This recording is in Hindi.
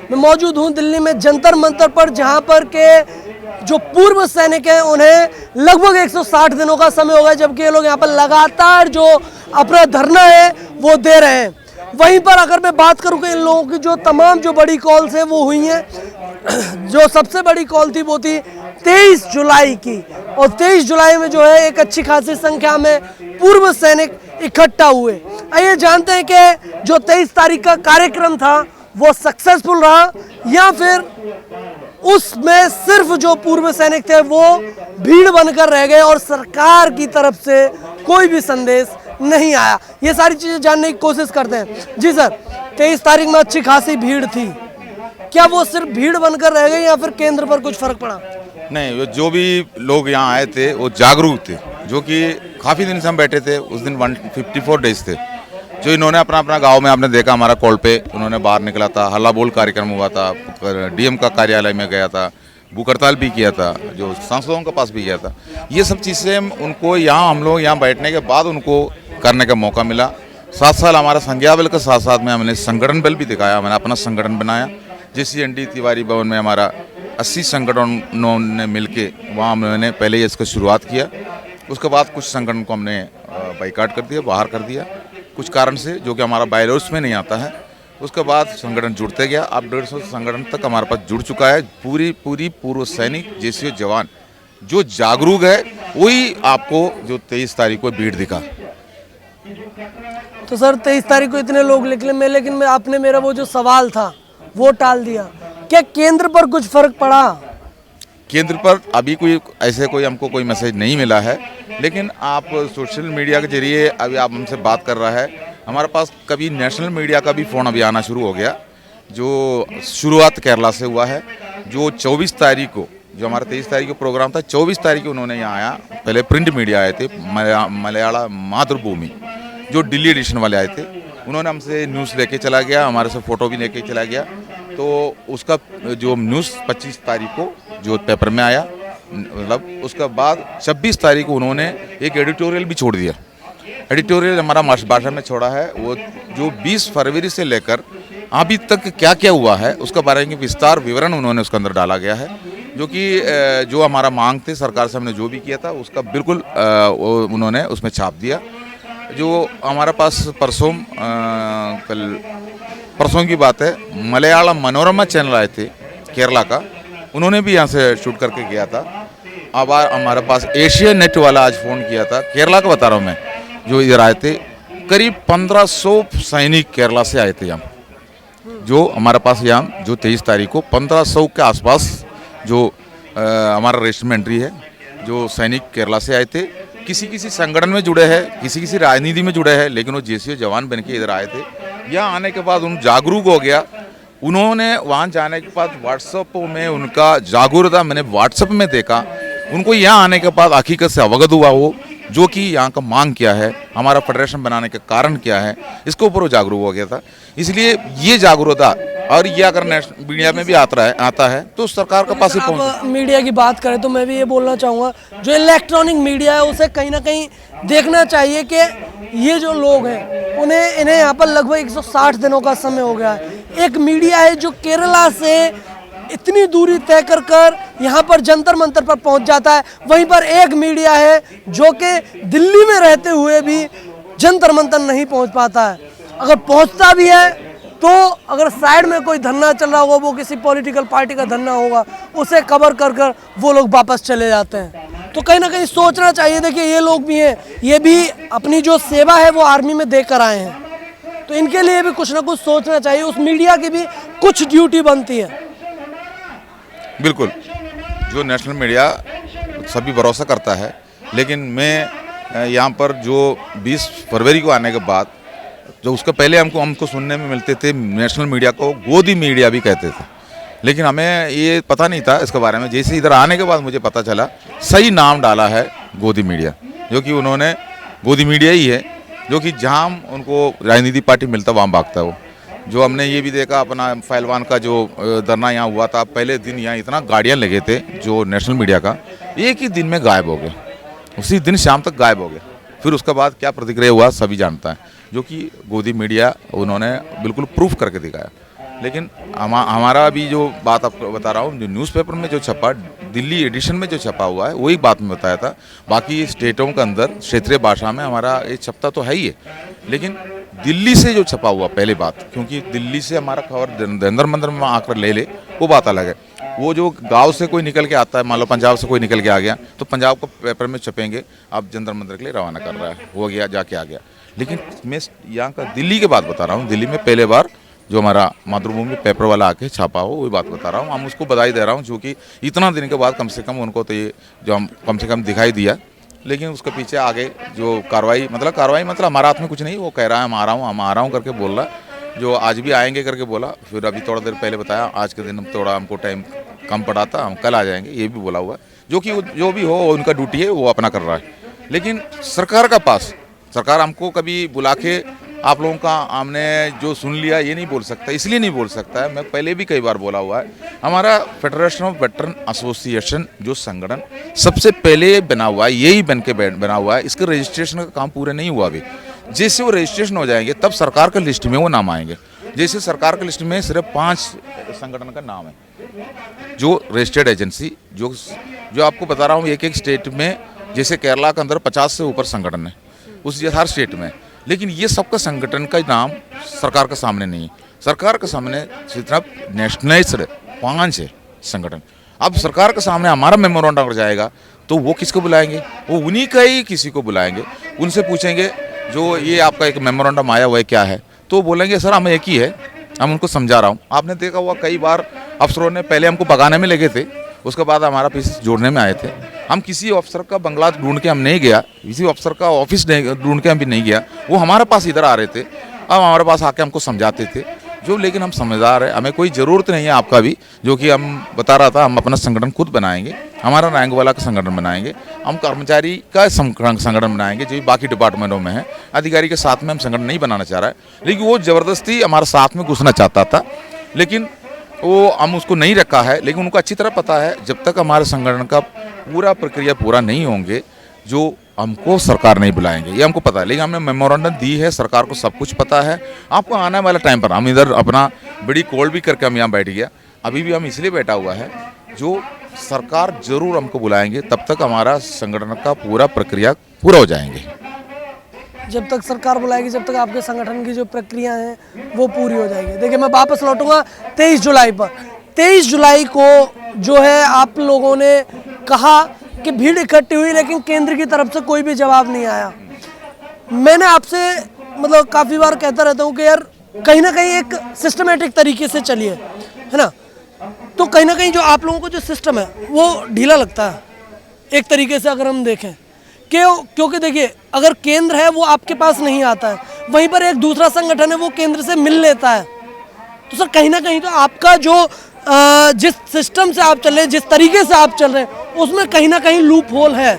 मैं मौजूद हूँ दिल्ली में जंतर मंतर पर, जहाँ पर के जो पूर्व सैनिक हैं उन्हें लगभग 160 दिनों का समय हो गया, जबकि ये लोग यहाँ पर लगातार जो अपना धरना है वो दे रहे हैं। वहीं पर अगर मैं बात करूँ कि इन लोगों की जो तमाम जो बड़ी कॉल्स हैं वो हुई हैं, जो सबसे बड़ी कॉल थी वो थी 23 जुलाई की, और 23 जुलाई में जो है एक अच्छी खासी संख्या में पूर्व सैनिक इकट्ठा हुए। आइए जानते हैं कि जो 23 तारीख का कार्यक्रम था वो सक्सेसफुल रहा या फिर उसमें सिर्फ जो पूर्व सैनिक थे वो भीड़ बनकर रह गए और सरकार की तरफ से कोई भी संदेश नहीं आया। ये सारी चीजें जानने की कोशिश करते हैं। जी सर, 23 तारीख में अच्छी खासी भीड़ थी, क्या वो सिर्फ भीड़ बनकर रह गई या फिर केंद्र पर कुछ फर्क पड़ा? नहीं, वो जो भी लोग यहाँ आए थे वो जागरूक थे, जो कि काफ़ी दिन से हम बैठे थे। उस दिन 154 डेज थे जो इन्होंने अपना अपना गांव में, आपने देखा हमारा कॉल पे उन्होंने बाहर निकला था, हल्ला बोल कार्यक्रम हुआ था, डीएम का कार्यालय में गया था, भूख हड़ताल भी किया था, जो सांसदों के पास भी किया था। ये सब चीज़ें उनको यहाँ, हम लोग यहाँ बैठने के बाद उनको करने का मौका मिला। 7 साल हमारा संज्ञा बल के साथ साथ में हमने संगठन बल भी दिखाया, मैंने अपना संगठन बनाया। JCND तिवारी भवन में हमारा 80 संगठनों ने मिलके वहाँ मैंने पहले ही इसका शुरुआत किया। उसके बाद कुछ संगठन को हमने बाइकाट कर दिया, बाहर कर दिया कुछ कारण से, जो कि हमारा बायलॉज में नहीं आता है। उसके बाद संगठन जुड़ते गया, अब 150 संगठन तक हमारे पास जुड़ चुका है। पूरी पूर्व सैनिक जैसे जवान जो जागरूक है, वही आपको जो 23 तारीख को भीड़ दिखा। तो सर 23 तारीख को इतने लोग निकले, लेकिन आपने मेरा वो जो सवाल था वो टाल दिया। क्या केंद्र पर कुछ फर्क पड़ा? केंद्र पर अभी कोई हमको कोई मैसेज नहीं मिला है, लेकिन आप सोशल मीडिया के जरिए अभी आप हमसे बात कर रहा है, हमारे पास कभी नेशनल मीडिया का भी फ़ोन अभी आना शुरू हो गया, जो शुरुआत केरला से हुआ है। जो 24 तारीख को, जो हमारा 23 तारीख को प्रोग्राम था, 24 तारीख को उन्होंने यहाँ आया। पहले प्रिंट मीडिया आए थे, मलयालम मातृभूमि जो दिल्ली एडिशन वाले आए थे, उन्होंने हमसे न्यूज़ लेके चला गया, हमारे से फ़ोटो भी लेके चला गया। तो उसका जो न्यूज़ 25 तारीख को जो पेपर में आया, मतलब उसके बाद 26 तारीख को उन्होंने एक एडिटोरियल भी छोड़ दिया। एडिटोरियल हमारा भाषा में छोड़ा है, वो जो 20 फरवरी से लेकर अभी तक क्या क्या हुआ है उसके बारे में विस्तार विवरण उन्होंने उसके अंदर डाला गया है, जो कि जो हमारा मांग थे सरकार से, हमने जो भी किया था उसका बिल्कुल उन्होंने उसमें छाप दिया। जो हमारा पास परसों की बात है, मलयालम मनोरमा चैनल आए थे केरला का, उन्होंने भी यहाँ से शूट करके गया था। अब हमारे पास एशिया नेट वाला आज फ़ोन किया था, केरला का बता रहा हूँ मैं, जो इधर आए थे। करीब 1500 सैनिक केरला से आए थे यहाँ, जो हमारे पास यहाँ जो 23 तारीख को 1500 के आसपास जो हमारा रेजिमेंट्री है, जो सैनिक केरला से आए थे। किसी संगठन में जुड़े हैं, किसी राजनीति में जुड़े हैं, लेकिन वो JCO जवान बन के इधर आए थे। यहाँ आने के बाद उन जागरूक हो गया, उन्होंने वहाँ जाने के बाद व्हाट्सएप में उनका जागरूकता मैंने व्हाट्सएप में देखा। उनको यहाँ आने के बाद हकीकत से अवगत हुआ वो, जो कि यहाँ का मांग क्या है, हमारा फेडरेशन बनाने का कारण क्या है, इसके ऊपर वो जागरूक हो गया था। इसलिए ये जागरूकता, और ये अगर नेशनल मीडिया में भी आता है तो सरकार के पास ही पहुँच। मीडिया की बात करें तो मैं भी ये बोलना चाहूँगा, जो इलेक्ट्रॉनिक मीडिया है उसे कहीं ना कहीं देखना चाहिए कि ये जो लोग हैं इन्हें यहाँ पर लगभग 160 दिनों का समय हो गया है। एक मीडिया है जो केरला से इतनी दूरी तय कर यहाँ पर जंतर मंतर पर पहुँच जाता है, वहीं पर एक मीडिया है जो कि दिल्ली में रहते हुए भी जंतर मंतर नहीं पहुँच पाता है। अगर पहुँचता भी है तो अगर साइड में कोई धरना चल रहा होगा, वो किसी पॉलिटिकल पार्टी का धरना होगा, उसे कवर कर वो लोग वापस चले जाते हैं। तो कहीं ना कहीं सोचना चाहिए। देखिए ये लोग भी हैं, ये भी अपनी जो सेवा है वो आर्मी में देकर आए हैं, तो इनके लिए भी कुछ ना कुछ सोचना चाहिए। उस मीडिया की भी कुछ ड्यूटी बनती है। बिल्कुल, जो नेशनल मीडिया सभी भरोसा करता है, लेकिन मैं यहाँ पर जो 20 फरवरी को आने के बाद, जो उसके पहले हमको सुनने में मिलते थे नेशनल मीडिया को गोदी मीडिया भी कहते थे, लेकिन हमें ये पता नहीं था इसके बारे में। जैसे इधर आने के बाद मुझे पता चला, सही नाम डाला है गोदी मीडिया, जो कि उन्होंने गोदी मीडिया ही है, जो कि जहाँ उनको राजनीति पार्टी मिलता वहाँ भागता है वो। जो हमने ये भी देखा, अपना पहलवान का जो धरना यहाँ हुआ था, पहले दिन यहाँ इतना गाड़ियाँ लगे थे जो नेशनल मीडिया का, एक ही दिन में गायब हो गए, उसी दिन शाम तक गायब हो गए। फिर उसके बाद क्या प्रतिक्रिया हुआ सभी जानता है, जो कि गोदी मीडिया उन्होंने बिल्कुल प्रूफ करके दिखाया। लेकिन हमारा अभी जो बात आपको बता रहा हूँ, जो न्यूज़पेपर में जो छपा, दिल्ली एडिशन में जो छपा हुआ है, वही बात में बताया था। बाकी स्टेटों के अंदर क्षेत्रीय भाषा में हमारा ये छपता तो है ही है, लेकिन दिल्ली से जो छपा हुआ पहले बात, क्योंकि दिल्ली से हमारा खबर जंतर मंतर में आकर ले वो बात अलग है। वो जो गांव से कोई निकल के आता है, मान लो पंजाब से कोई निकल के आ गया, तो पंजाब को पेपर में छपेंगे, आप जंतर मंतर के लिए रवाना कर रहा है, हो गया, जाके आ गया। लेकिन मैं यहाँ का दिल्ली की बात बता रहा हूँ, दिल्ली में पहले बार जो हमारा मातृभूमि पेपर वाला आके छापा हो, वही बात बता रहा हूँ। हम उसको बधाई दे रहा हूँ, जो कि इतना दिन के बाद कम से कम उनको तो ये जो हम कम से कम दिखाई दिया। लेकिन उसके पीछे आगे जो कार्रवाई मतलब हमारा हाथ में कुछ नहीं, वो कह रहा है हम आ रहा हूँ करके बोल रहा, जो आज भी आएंगे करके बोला। फिर अभी थोड़ा देर पहले बताया आज के दिन थोड़ा हमको टाइम कम पड़ा था, हम कल आ जाएंगे, ये भी बोला हुआ है। जो कि जो भी हो उनका ड्यूटी है, वो अपना कर रहा है। लेकिन सरकार हमको कभी बुला के आप लोगों का हमने जो सुन लिया ये नहीं बोल सकता, इसलिए नहीं बोल सकता है। मैं पहले भी कई बार बोला हुआ है, हमारा फेडरेशन ऑफ वेटरन एसोसिएशन जो संगठन सबसे पहले बना हुआ है, यही बना हुआ है। इसका रजिस्ट्रेशन का काम पूरा नहीं हुआ अभी। जैसे वो रजिस्ट्रेशन हो जाएंगे तब सरकार के लिस्ट में वो नाम आएंगे। जैसे सरकार के लिस्ट में सिर्फ 5 संगठन का नाम है जो रजिस्टर्ड एजेंसी, जो आपको बता रहा हूँ, एक स्टेट में, जैसे केरला के अंदर 50 से ऊपर संगठन है, उस हर स्टेट में। लेकिन ये सबका संगठन का नाम सरकार के सामने नहीं है। सरकार के सामने सिर्फ नेशनलाइज्ड 5 है संगठन। अब सरकार के सामने हमारा मेमोरेंडम जाएगा तो वो किसको बुलाएंगे? वो उन्हीं का ही किसी को बुलाएंगे, उनसे पूछेंगे जो ये आपका एक मेमोरेंडम आया हुआ है क्या है, तो बोलेंगे सर हम एक ही है। हम उनको समझा रहा हूँ। आपने देखा हुआ कई बार अफसरों ने पहले हमको भगाने में लगे थे, उसके बाद हमारा पीस जोड़ने में आए थे। हम किसी अफसर का बंगला ढूंढ के हम नहीं गया, किसी अफसर का ऑफिस ढूंढ के हम भी नहीं गया, वो हमारे पास इधर आ रहे थे, अब हमारे पास आके हमको समझाते थे जो। लेकिन हम समझदार है, हमें कोई ज़रूरत नहीं है आपका भी, जो कि हम बता रहा था, हम अपना संगठन खुद बनाएंगे, हमारा रैंक वाला का संगठन बनाएंगे, हम कर्मचारी का संगठन बनाएंगे जो बाकी डिपार्टमेंटों में है। अधिकारी के साथ में हम संगठन नहीं बनाना चाह रहा है, लेकिन वो ज़बरदस्ती हमारे साथ में घुसना चाहता था, लेकिन वो हम उसको नहीं रखा है। लेकिन उनको अच्छी तरह पता है जब तक हमारे संगठन का पूरा प्रक्रिया पूरा नहीं होंगे, जो हमको सरकार नहीं बुलाएंगे, ये हमको पता है। लेकिन हमने मेमोरेंडम दी है, सरकार को सब कुछ पता है। आपको आने वाला टाइम पर हम इधर अपना बड़ी कॉल भी करके हम यहाँ बैठ गया, अभी भी हम इसलिए बैठा हुआ है, जो सरकार जरूर हमको बुलाएंगे, तब तक हमारा संगठन का पूरा प्रक्रिया पूरा हो जाएंगे। जब तक सरकार बुलाएगी, जब तक आपके संगठन की जो प्रक्रिया है वो पूरी हो जाएगी। देखिए, मैं वापस लौटूंगा 23 जुलाई पर। 23 जुलाई को जो है आप लोगों ने कहा कि भीड़ इकट्ठी हुई, लेकिन केंद्र की तरफ से कोई भी जवाब नहीं आया। मैंने आपसे मतलब काफ़ी बार कहता रहता हूँ कि यार कहीं ना कहीं एक सिस्टमेटिक तरीके से चलिए, है ना। तो कहीं ना कहीं जो आप लोगों को जो सिस्टम है वो ढीला लगता है एक तरीके से, अगर हम देखें। क्योंकि देखिए, अगर केंद्र है वो आपके पास नहीं आता है, वहीं पर एक दूसरा संगठन है वो केंद्र से मिल लेता है, तो सर कहीं ना कहीं तो आपका जो जिस सिस्टम से आप चल रहे हैं, जिस तरीके से आप चल रहे हैं, उसमें कहीं ना कहीं लूप होल है।